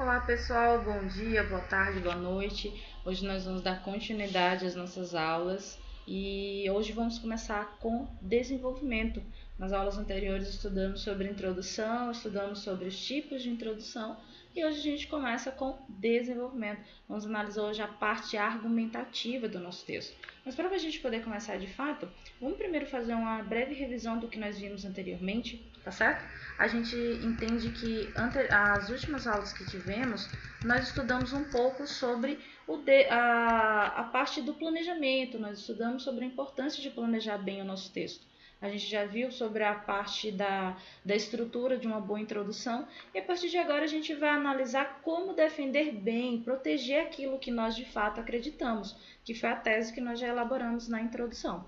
Olá pessoal, bom dia, boa tarde, boa noite. Hoje nós vamos dar continuidade às nossas aulas e hoje vamos começar com desenvolvimento. Nas aulas anteriores estudamos sobre introdução, estudamos sobre os tipos de introdução e hoje a gente começa com desenvolvimento. Vamos analisar hoje a parte argumentativa do nosso texto. Mas para a gente poder começar de fato, vamos primeiro fazer uma breve revisão do que nós vimos anteriormente, tá certo? A gente entende que as últimas aulas que tivemos, nós estudamos um pouco sobre a parte do planejamento, nós estudamos sobre a importância de planejar bem o nosso texto. A gente já viu sobre a parte da estrutura de uma boa introdução e a partir de agora a gente vai analisar como defender bem, proteger aquilo que nós de fato acreditamos, que foi a tese que nós já elaboramos na introdução.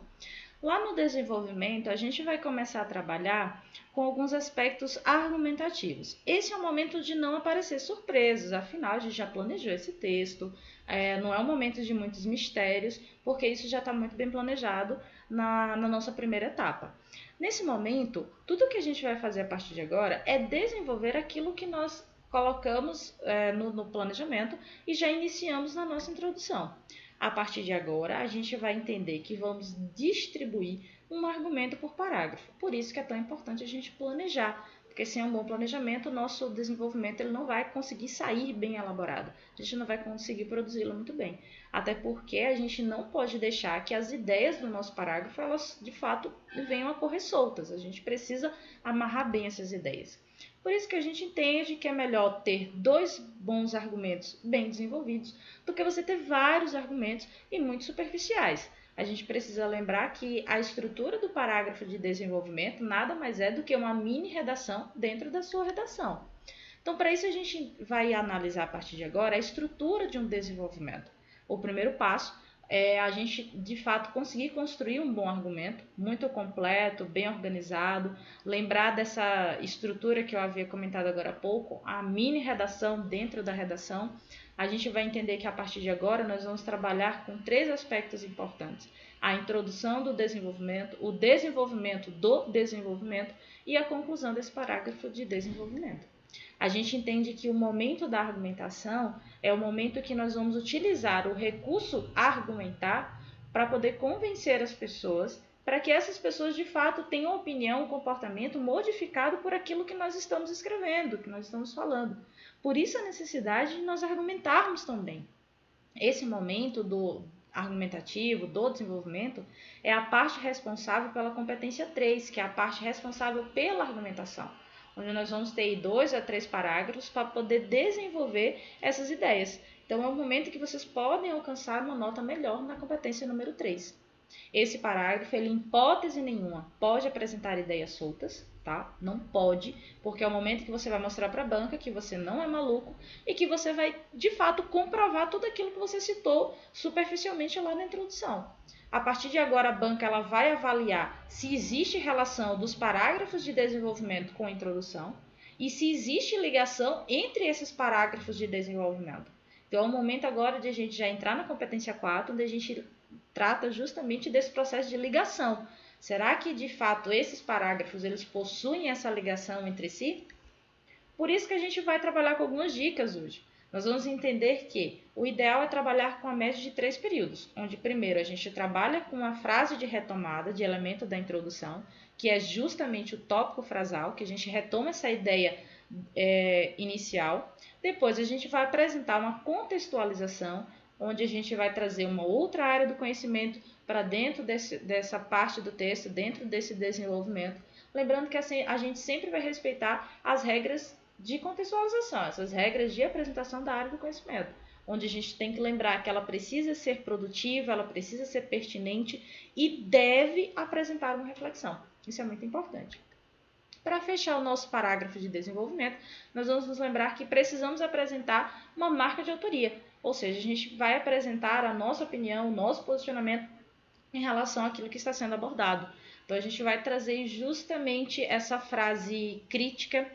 Lá no desenvolvimento, a gente vai começar a trabalhar com alguns aspectos argumentativos. Esse é o momento de não aparecer surpresas, afinal a gente já planejou esse texto, não é um momento de muitos mistérios, porque isso já está muito bem planejado na nossa primeira etapa. Nesse momento, tudo que a gente vai fazer a partir de agora é desenvolver aquilo que nós colocamos no planejamento e já iniciamos na nossa introdução. A partir de agora, a gente vai entender que vamos distribuir um argumento por parágrafo. Por isso que é tão importante a gente planejar, porque sem um bom planejamento, o nosso desenvolvimento ele não vai conseguir sair bem elaborado. A gente não vai conseguir produzi-lo muito bem. Até porque a gente não pode deixar que as ideias do nosso parágrafo, elas de fato venham a correr soltas. A gente precisa amarrar bem essas ideias. Por isso que a gente entende que é melhor ter 2 bons argumentos bem desenvolvidos do que você ter vários argumentos e muito superficiais. A gente precisa lembrar que a estrutura do parágrafo de desenvolvimento nada mais é do que uma mini redação dentro da sua redação. Então, para isso a gente vai analisar a partir de agora a estrutura de um desenvolvimento. O primeiro passo é a gente, de fato, conseguir construir um bom argumento, muito completo, bem organizado, lembrar dessa estrutura que eu havia comentado agora há pouco, a mini redação dentro da redação. A gente vai entender que a partir de agora nós vamos trabalhar com 3 aspectos importantes: a introdução do desenvolvimento, o desenvolvimento do desenvolvimento e a conclusão desse parágrafo de desenvolvimento. A gente entende que o momento da argumentação é o momento que nós vamos utilizar o recurso argumentar para poder convencer as pessoas, para que essas pessoas de fato tenham opinião, comportamento modificado por aquilo que nós estamos escrevendo, que nós estamos falando. Por isso a necessidade de nós argumentarmos também. Esse momento do argumentativo, do desenvolvimento, é a parte responsável pela competência 3, que é a parte responsável pela argumentação, onde nós vamos ter 2 a 3 parágrafos para poder desenvolver essas ideias. Então, é o momento que vocês podem alcançar uma nota melhor na competência número 3. Esse parágrafo, ele, em hipótese nenhuma, pode apresentar ideias soltas, tá? Não pode, porque é o momento que você vai mostrar para a banca que você não é maluco e que você vai, de fato, comprovar tudo aquilo que você citou superficialmente lá na introdução. A partir de agora, a banca ela vai avaliar se existe relação dos parágrafos de desenvolvimento com a introdução e se existe ligação entre esses parágrafos de desenvolvimento. Então, é o momento agora de a gente já entrar na competência 4, onde a gente trata justamente desse processo de ligação. Será que, de fato, esses parágrafos eles possuem essa ligação entre si? Por isso que a gente vai trabalhar com algumas dicas hoje. Nós vamos entender que o ideal é trabalhar com a média de 3 períodos, onde primeiro a gente trabalha com a frase de retomada de elemento da introdução, que é justamente o tópico frasal, que a gente retoma essa ideia inicial. Depois a gente vai apresentar uma contextualização, onde a gente vai trazer uma outra área do conhecimento para dentro dessa parte do texto, dentro desse desenvolvimento. Lembrando que assim, a gente sempre vai respeitar as regras de contextualização, essas regras de apresentação da área do conhecimento, onde a gente tem que lembrar que ela precisa ser produtiva, ela precisa ser pertinente e deve apresentar uma reflexão. Isso é muito importante. Para fechar o nosso parágrafo de desenvolvimento, nós vamos nos lembrar que precisamos apresentar uma marca de autoria, ou seja, a gente vai apresentar a nossa opinião, o nosso posicionamento em relação àquilo que está sendo abordado. Então, a gente vai trazer justamente essa frase crítica,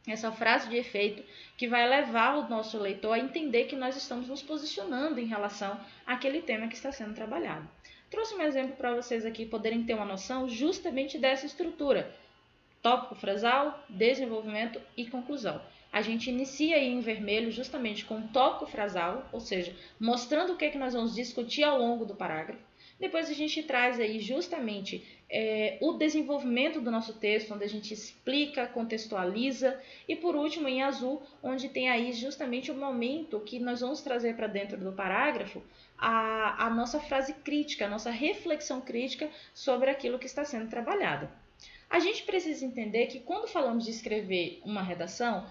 essa frase de efeito que vai levar o nosso leitor a entender que nós estamos nos posicionando em relação àquele tema que está sendo trabalhado. Trouxe um exemplo para vocês aqui poderem ter uma noção justamente dessa estrutura: tópico frasal, desenvolvimento e conclusão. a gente inicia aí em vermelho justamente com o tópico frasal, ou seja, mostrando o que nós vamos discutir ao longo do parágrafo. Depois a gente traz aí justamente o desenvolvimento do nosso texto, onde a gente explica, contextualiza. E por último, em azul, onde tem aí justamente o momento que nós vamos trazer para dentro do parágrafo a nossa frase crítica, a nossa reflexão crítica sobre aquilo que está sendo trabalhado. A gente precisa entender que quando falamos de escrever uma redação,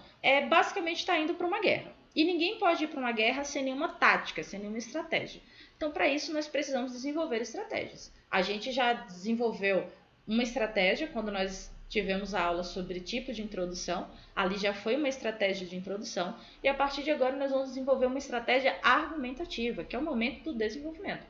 basicamente está indo para uma guerra. E ninguém pode ir para uma guerra sem nenhuma tática, sem nenhuma estratégia. Então, para isso, nós precisamos desenvolver estratégias. A gente já desenvolveu uma estratégia quando nós tivemos a aula sobre tipo de introdução. Ali já foi uma estratégia de introdução. E a partir de agora, nós vamos desenvolver uma estratégia argumentativa, que é o momento do desenvolvimento.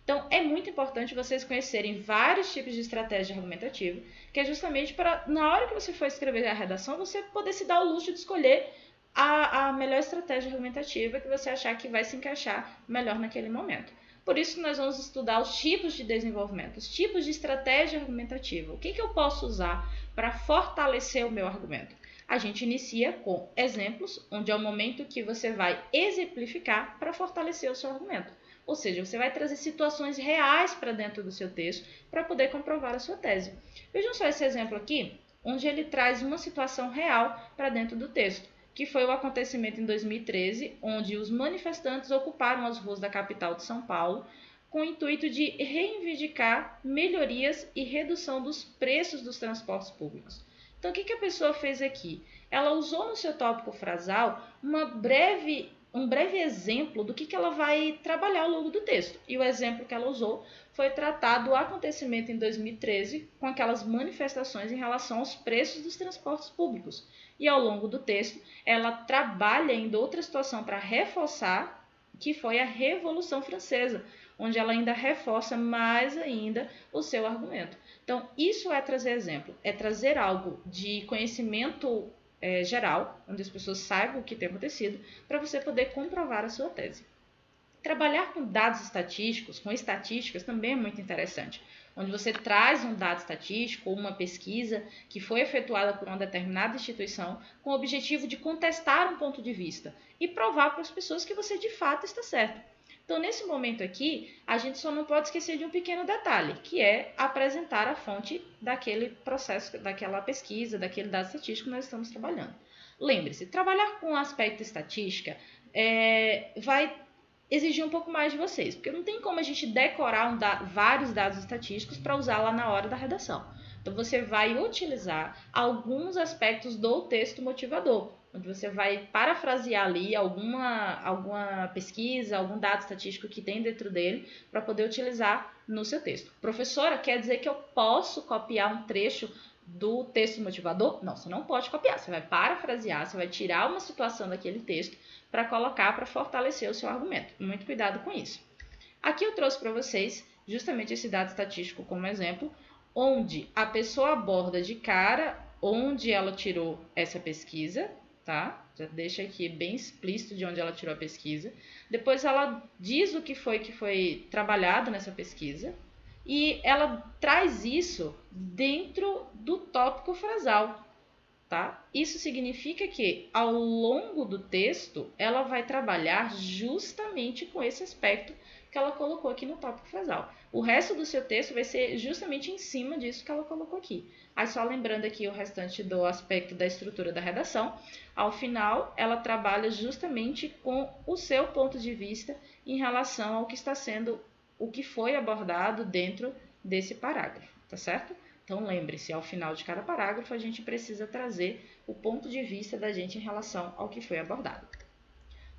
Então, é muito importante vocês conhecerem vários tipos de estratégia argumentativa, que é justamente para, na hora que você for escrever a redação, você poder se dar o luxo de escolher a melhor estratégia argumentativa que você achar que vai se encaixar melhor naquele momento. Por isso, nós vamos estudar os tipos de desenvolvimento, os tipos de estratégia argumentativa. O que eu posso usar para fortalecer o meu argumento? A gente inicia com exemplos, onde é o momento que você vai exemplificar para fortalecer o seu argumento. Ou seja, você vai trazer situações reais para dentro do seu texto para poder comprovar a sua tese. Vejam só esse exemplo aqui, onde ele traz uma situação real para dentro do texto, que foi o acontecimento em 2013, onde os manifestantes ocuparam as ruas da capital de São Paulo com o intuito de reivindicar melhorias e redução dos preços dos transportes públicos. Então, o que a pessoa fez aqui? Ela usou no seu tópico frasal um breve exemplo do que ela vai trabalhar ao longo do texto. E o exemplo que ela usou foi tratar do acontecimento em 2013 com aquelas manifestações em relação aos preços dos transportes públicos. E ao longo do texto, ela trabalha em outra situação para reforçar, que foi a Revolução Francesa, onde ela ainda reforça mais ainda o seu argumento. Então, isso é trazer exemplo, é trazer algo de conhecimento geral, onde as pessoas saibam o que tem acontecido, para você poder comprovar a sua tese. Trabalhar com dados estatísticos, com estatísticas, também é muito interessante, onde você traz um dado estatístico ou uma pesquisa que foi efetuada por uma determinada instituição com o objetivo de contestar um ponto de vista e provar para as pessoas que você de fato está certo. Então, nesse momento aqui, a gente só não pode esquecer de um pequeno detalhe, que é apresentar a fonte daquele processo, daquela pesquisa, daquele dado estatístico que nós estamos trabalhando. Lembre-se, trabalhar com o aspecto estatística vai exigir um pouco mais de vocês, porque não tem como a gente decorar vários dados estatísticos para usar lá na hora da redação. Então, você vai utilizar alguns aspectos do texto motivador, onde você vai parafrasear ali alguma pesquisa, algum dado estatístico que tem dentro dele, para poder utilizar no seu texto. Professora, quer dizer que eu posso copiar um trecho do texto motivador? Não, você não pode copiar, você vai parafrasear, você vai tirar uma situação daquele texto para colocar, para fortalecer o seu argumento. Muito cuidado com isso. Aqui eu trouxe para vocês justamente esse dado estatístico como exemplo, onde a pessoa aborda de cara onde ela tirou essa pesquisa, tá? Já deixa aqui bem explícito de onde ela tirou a pesquisa. Depois ela diz o que foi trabalhado nessa pesquisa e ela traz isso dentro do tópico frasal, tá? Isso significa que ao longo do texto ela vai trabalhar justamente com esse aspecto que ela colocou aqui no tópico frasal. O resto do seu texto vai ser justamente em cima disso que ela colocou aqui. Aí só lembrando aqui o restante do aspecto da estrutura da redação, ao final ela trabalha justamente com o seu ponto de vista em relação ao que está sendo, o que foi abordado dentro desse parágrafo, tá certo? Então lembre-se, ao final de cada parágrafo a gente precisa trazer o ponto de vista da gente em relação ao que foi abordado.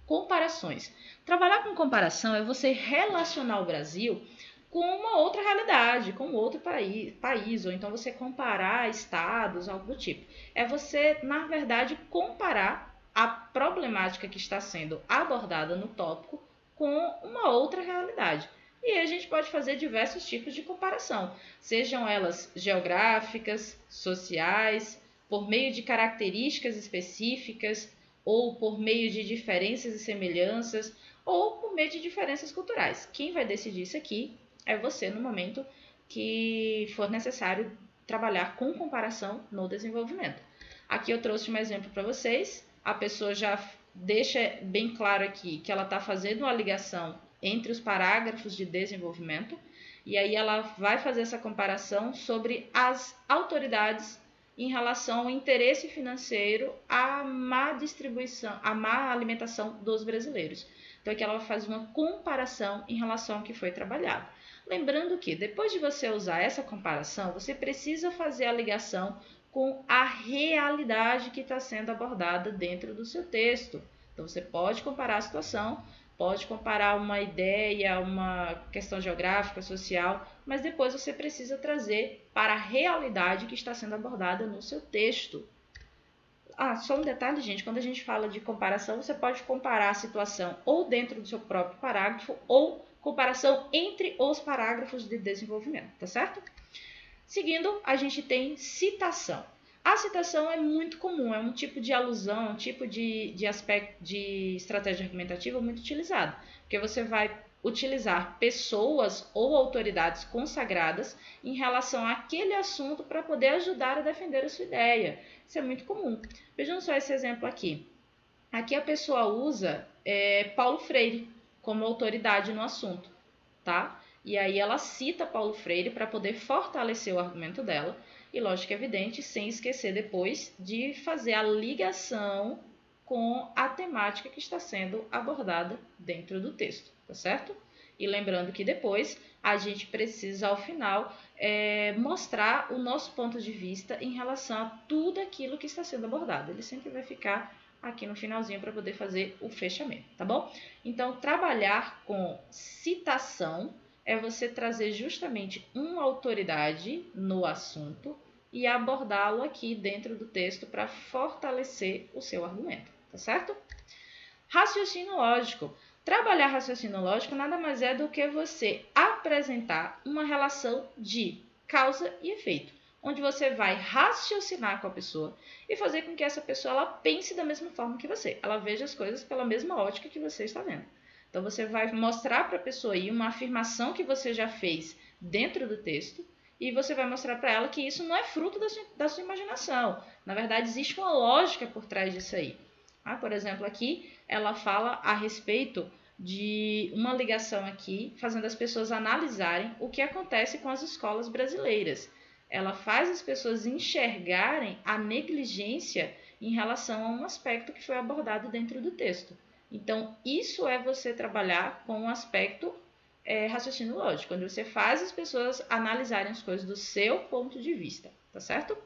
Comparações. Trabalhar com comparação é você relacionar o Brasil com uma outra realidade, com outro país, ou então você comparar estados, algo do tipo. É você, na verdade, comparar a problemática que está sendo abordada no tópico com uma outra realidade. E aí a gente pode fazer diversos tipos de comparação, sejam elas geográficas, sociais, por meio de características específicas, ou por meio de diferenças e semelhanças, ou por meio de diferenças culturais. Quem vai decidir isso aqui é você no momento que for necessário trabalhar com comparação no desenvolvimento. Aqui eu trouxe um exemplo para vocês, a pessoa já deixa bem claro aqui que ela está fazendo uma ligação entre os parágrafos de desenvolvimento, e aí ela vai fazer essa comparação sobre as autoridades em relação ao interesse financeiro, à má distribuição, à má alimentação dos brasileiros. Então aqui ela faz uma comparação em relação ao que foi trabalhado. Lembrando que depois de você usar essa comparação, você precisa fazer a ligação com a realidade que está sendo abordada dentro do seu texto. Então você pode comparar a situação, pode comparar uma ideia, uma questão geográfica, social, mas depois você precisa trazer para a realidade que está sendo abordada no seu texto. Só um detalhe, gente, quando a gente fala de comparação, você pode comparar a situação ou dentro do seu próprio parágrafo ou comparação entre os parágrafos de desenvolvimento, tá certo? Seguindo, a gente tem citação. A citação é muito comum, é um tipo de alusão, um tipo de aspecto de estratégia argumentativa muito utilizado, porque você vai utilizar pessoas ou autoridades consagradas em relação àquele assunto para poder ajudar a defender a sua ideia. Isso é muito comum. Vejam só esse exemplo aqui. Aqui a pessoa usa Paulo Freire como autoridade no assunto, tá? E aí ela cita Paulo Freire para poder fortalecer o argumento dela, e lógico, evidente, sem esquecer depois de fazer a ligação com a temática que está sendo abordada dentro do texto, tá certo? E lembrando que depois a gente precisa, ao final, mostrar o nosso ponto de vista em relação a tudo aquilo que está sendo abordado. Ele sempre vai ficar aqui no finalzinho para poder fazer o fechamento, tá bom? Então, trabalhar com citação é você trazer justamente uma autoridade no assunto e abordá-lo aqui dentro do texto para fortalecer o seu argumento, tá certo? Raciocínio lógico. Trabalhar raciocínio lógico nada mais é do que você apresentar uma relação de causa e efeito, onde você vai raciocinar com a pessoa e fazer com que essa pessoa ela pense da mesma forma que você, ela veja as coisas pela mesma ótica que você está vendo. Então você vai mostrar para a pessoa aí uma afirmação que você já fez dentro do texto e você vai mostrar para ela que isso não é fruto da sua imaginação. Na verdade, existe uma lógica por trás disso aí. Por exemplo, aqui ela fala a respeito de uma ligação aqui, fazendo as pessoas analisarem o que acontece com as escolas brasileiras. Ela faz as pessoas enxergarem a negligência em relação a um aspecto que foi abordado dentro do texto. Então, isso é você trabalhar com um aspecto raciocínio lógico, onde você faz as pessoas analisarem as coisas do seu ponto de vista, tá certo?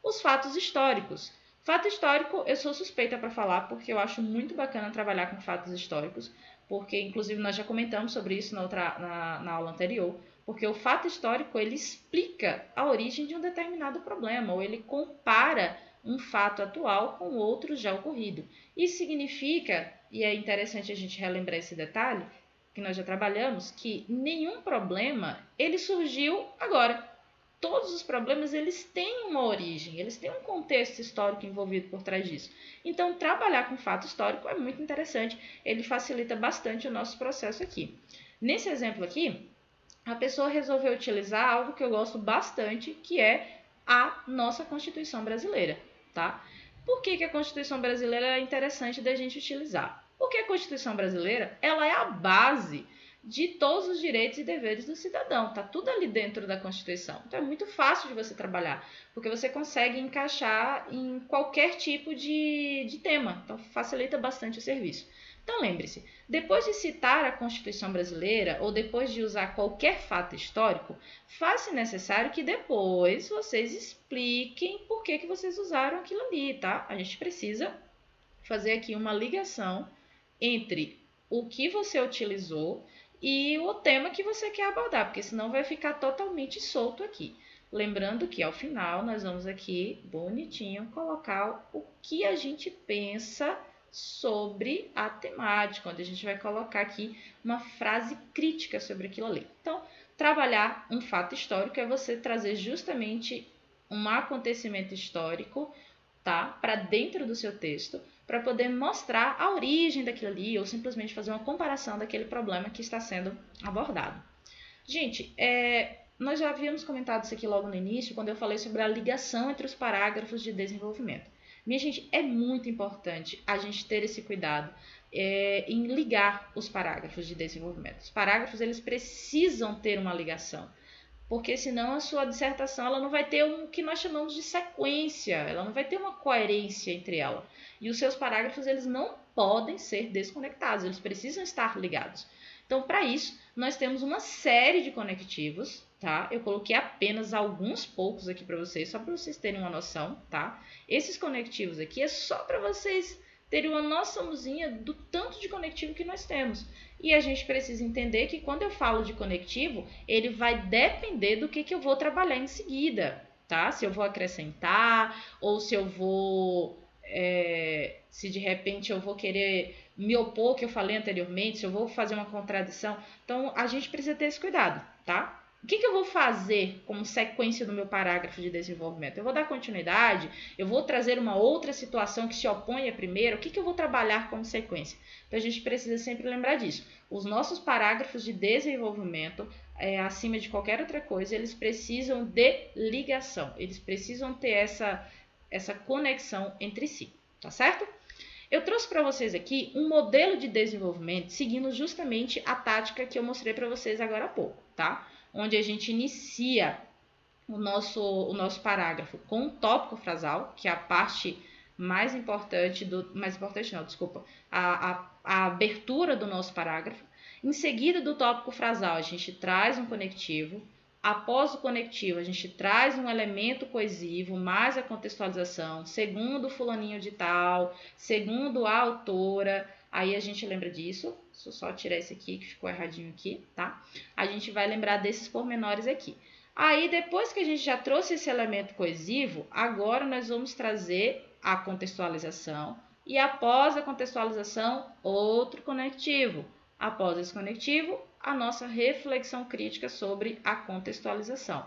Os fatos históricos. Fato histórico, eu sou suspeita para falar, porque eu acho muito bacana trabalhar com fatos históricos, porque inclusive nós já comentamos sobre isso na aula anterior, porque o fato histórico ele explica a origem de um determinado problema, ou ele compara um fato atual com outro já ocorrido. Isso significa, e é interessante a gente relembrar esse detalhe, que nós já trabalhamos, que nenhum problema ele surgiu agora. Todos os problemas eles têm uma origem, eles têm um contexto histórico envolvido por trás disso. Então, trabalhar com fato histórico é muito interessante, ele facilita bastante o nosso processo aqui. Nesse exemplo aqui, a pessoa resolveu utilizar algo que eu gosto bastante, que é a nossa Constituição brasileira, tá? Por que a Constituição brasileira é interessante da gente utilizar? Porque a Constituição brasileira, ela é a base de todos os direitos e deveres do cidadão. Tá tudo ali dentro da Constituição. Então é muito fácil de você trabalhar, porque você consegue encaixar em qualquer tipo de tema. Então facilita bastante o serviço. Então lembre-se, depois de citar a Constituição brasileira ou depois de usar qualquer fato histórico, faz-se necessário que depois vocês expliquem por que vocês usaram aquilo ali, tá? A gente precisa fazer aqui uma ligação entre o que você utilizou e o tema que você quer abordar, porque senão vai ficar totalmente solto aqui. Lembrando que ao final nós vamos aqui, bonitinho, colocar o que a gente pensa sobre a temática, onde a gente vai colocar aqui uma frase crítica sobre aquilo ali. Então, trabalhar um fato histórico é você trazer justamente um acontecimento histórico, tá, para dentro do seu texto, para poder mostrar a origem daquilo ali ou simplesmente fazer uma comparação daquele problema que está sendo abordado. Gente, nós já havíamos comentado isso aqui logo no início, quando eu falei sobre a ligação entre os parágrafos de desenvolvimento. Minha gente, é muito importante a gente ter esse cuidado em ligar os parágrafos de desenvolvimento. Os parágrafos, eles precisam ter uma ligação, porque senão a sua dissertação ela não vai ter o que nós chamamos de sequência, ela não vai ter uma coerência entre ela. E os seus parágrafos, eles não podem ser desconectados, eles precisam estar ligados. Então, para isso, nós temos uma série de conectivos, tá? Eu coloquei apenas alguns poucos aqui para vocês, só para vocês terem uma noção, tá? Esses conectivos aqui é só para vocês terem uma noçãozinha do tanto de conectivo que nós temos. E a gente precisa entender que quando eu falo de conectivo, ele vai depender do que eu vou trabalhar em seguida, tá? Se eu vou acrescentar ou se eu vou... se de repente eu vou querer me opor ao que eu falei anteriormente, se eu vou fazer uma contradição. Então, a gente precisa ter esse cuidado, tá? O que eu vou fazer como sequência do meu parágrafo de desenvolvimento? Eu vou dar continuidade? Eu vou trazer uma outra situação que se opõe à primeira? O que eu vou trabalhar como sequência? Então, a gente precisa sempre lembrar disso. Os nossos parágrafos de desenvolvimento, acima de qualquer outra coisa, eles precisam de ligação. Eles precisam ter essa conexão entre si, tá certo? Eu trouxe para vocês aqui um modelo de desenvolvimento seguindo justamente a tática que eu mostrei para vocês agora há pouco, tá? Onde a gente inicia o nosso parágrafo com um tópico frasal, que é a parte mais importante a abertura do nosso parágrafo. Em seguida do tópico frasal, a gente traz um conectivo. Após o conectivo, a gente traz um elemento coesivo, mais a contextualização, segundo fulaninho de tal, segundo a autora, aí a gente lembra disso. Deixa eu só tirar esse aqui, que ficou erradinho aqui, tá? A gente vai lembrar desses pormenores aqui. Aí, depois que a gente já trouxe esse elemento coesivo, agora nós vamos trazer a contextualização e após a contextualização, outro conectivo. Após esse conectivo, a nossa reflexão crítica sobre a contextualização.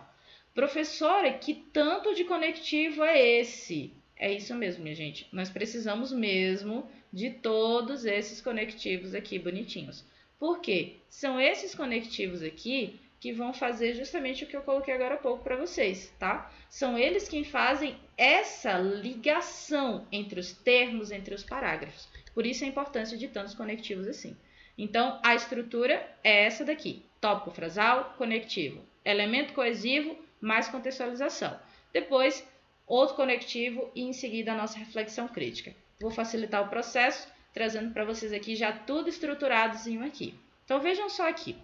Professora, que tanto de conectivo é esse? É isso mesmo, minha gente. Nós precisamos mesmo de todos esses conectivos aqui bonitinhos. Por quê? São esses conectivos aqui que vão fazer justamente o que eu coloquei agora há pouco para vocês, tá? São eles quem fazem essa ligação entre os termos, entre os parágrafos. Por isso a importância de tantos conectivos assim. Então, a estrutura é essa daqui. Tópico frasal, conectivo. Elemento coesivo, mais contextualização. Depois, outro conectivo e em seguida a nossa reflexão crítica. Vou facilitar o processo, trazendo para vocês aqui já tudo estruturadozinho aqui. Então, vejam só aqui.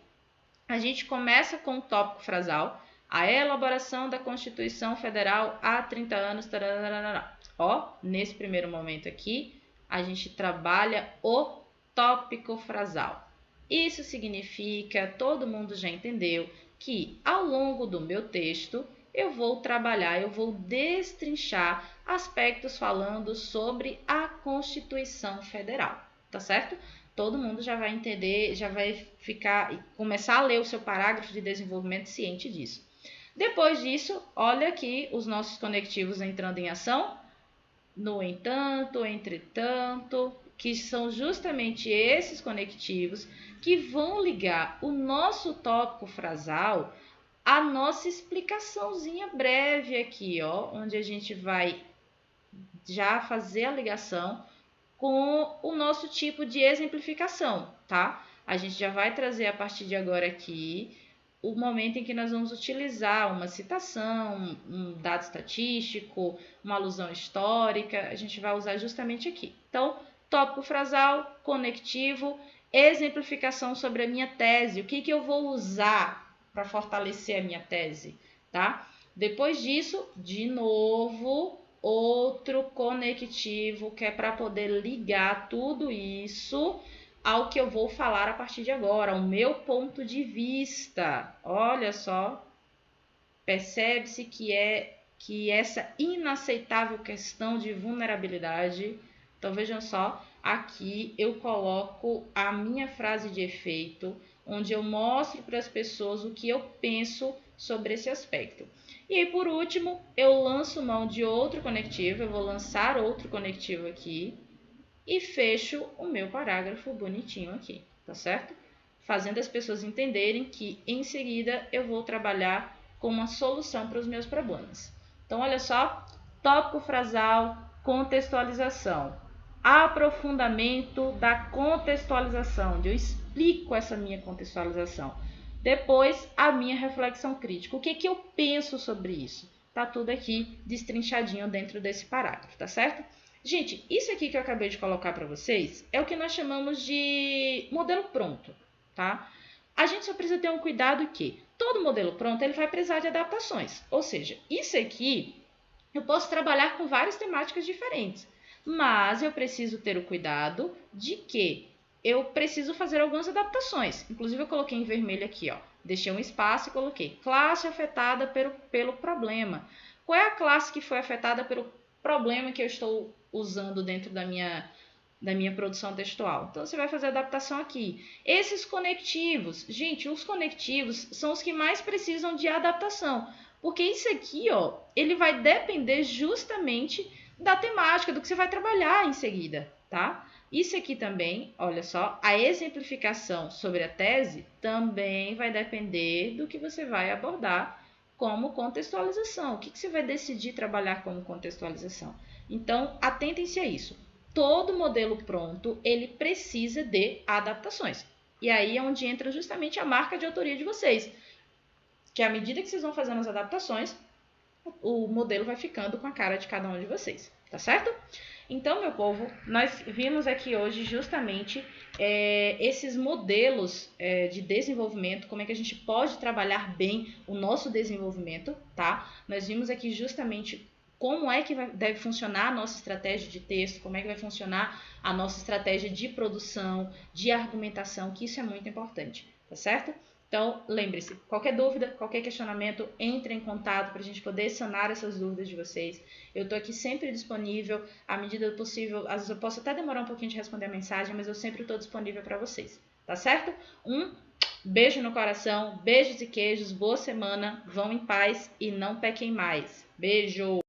A gente começa com o tópico frasal, a elaboração da Constituição Federal há 30 anos. Tararara. Ó, nesse primeiro momento aqui, a gente trabalha o tópico frasal. Isso significa, todo mundo já entendeu, que ao longo do meu texto eu vou trabalhar, eu vou destrinchar aspectos falando sobre a Constituição Federal, tá certo? Todo mundo já vai entender, já vai começar a ler o seu parágrafo de desenvolvimento ciente disso. Depois disso, olha aqui os nossos conectivos entrando em ação. No entanto, entretanto, que são justamente esses conectivos que vão ligar o nosso tópico frasal à nossa explicaçãozinha breve aqui, ó, onde a gente vai já fazer a ligação com o nosso tipo de exemplificação, tá? A gente já vai trazer a partir de agora aqui o momento em que nós vamos utilizar uma citação, um dado estatístico, uma alusão histórica, a gente vai usar justamente aqui. Então, tópico frasal, conectivo, exemplificação sobre a minha tese, o que eu vou usar para fortalecer a minha tese, tá? Depois disso, de novo, outro conectivo que é para poder ligar tudo isso ao que eu vou falar a partir de agora, ao meu ponto de vista. Olha só, percebe-se que essa inaceitável questão de vulnerabilidade. Então vejam só, aqui eu coloco a minha frase de efeito, onde eu mostro para as pessoas o que eu penso sobre esse aspecto. E aí, por último, eu lanço mão de outro conectivo, eu vou lançar outro conectivo aqui e fecho o meu parágrafo bonitinho aqui, tá certo? Fazendo as pessoas entenderem que, em seguida, eu vou trabalhar com uma solução para os meus problemas. Então, olha só, tópico frasal, contextualização. Aprofundamento da contextualização, onde eu explico essa minha contextualização. Depois, a minha reflexão crítica. O que eu penso sobre isso? Tá tudo aqui destrinchadinho dentro desse parágrafo, tá certo? Gente, isso aqui que eu acabei de colocar para vocês é o que nós chamamos de modelo pronto, tá? A gente só precisa ter um cuidado que todo modelo pronto ele vai precisar de adaptações. Ou seja, isso aqui eu posso trabalhar com várias temáticas diferentes, mas eu preciso ter o cuidado de que eu preciso fazer algumas adaptações. Inclusive eu coloquei em vermelho aqui, ó. Deixei um espaço e coloquei classe afetada pelo problema. Qual é a classe que foi afetada pelo problema que eu estou usando dentro da minha produção textual? Então, você vai fazer adaptação aqui. Esses conectivos, gente, os conectivos são os que mais precisam de adaptação, porque isso aqui, ó, ele vai depender justamente da temática, do que você vai trabalhar em seguida, tá? Isso aqui também, olha só, a exemplificação sobre a tese também vai depender do que você vai abordar como contextualização. O que você vai decidir trabalhar como contextualização? Então, atentem-se a isso. Todo modelo pronto, ele precisa de adaptações. E aí é onde entra justamente a marca de autoria de vocês. Que à medida que vocês vão fazendo as adaptações, o modelo vai ficando com a cara de cada um de vocês, tá certo? Então, meu povo, nós vimos aqui hoje justamente esses modelos de desenvolvimento, como é que a gente pode trabalhar bem o nosso desenvolvimento, tá? Nós vimos aqui justamente como é que deve funcionar a nossa estratégia de texto, como é que vai funcionar a nossa estratégia de produção, de argumentação, que isso é muito importante, tá certo? Então, lembre-se, qualquer dúvida, qualquer questionamento, entre em contato para a gente poder sanar essas dúvidas de vocês. Eu estou aqui sempre disponível, à medida do possível. Às vezes eu posso até demorar um pouquinho de responder a mensagem, mas eu sempre estou disponível para vocês, tá certo? Um beijo no coração, beijos e queijos, boa semana, vão em paz e não pequem mais. Beijo!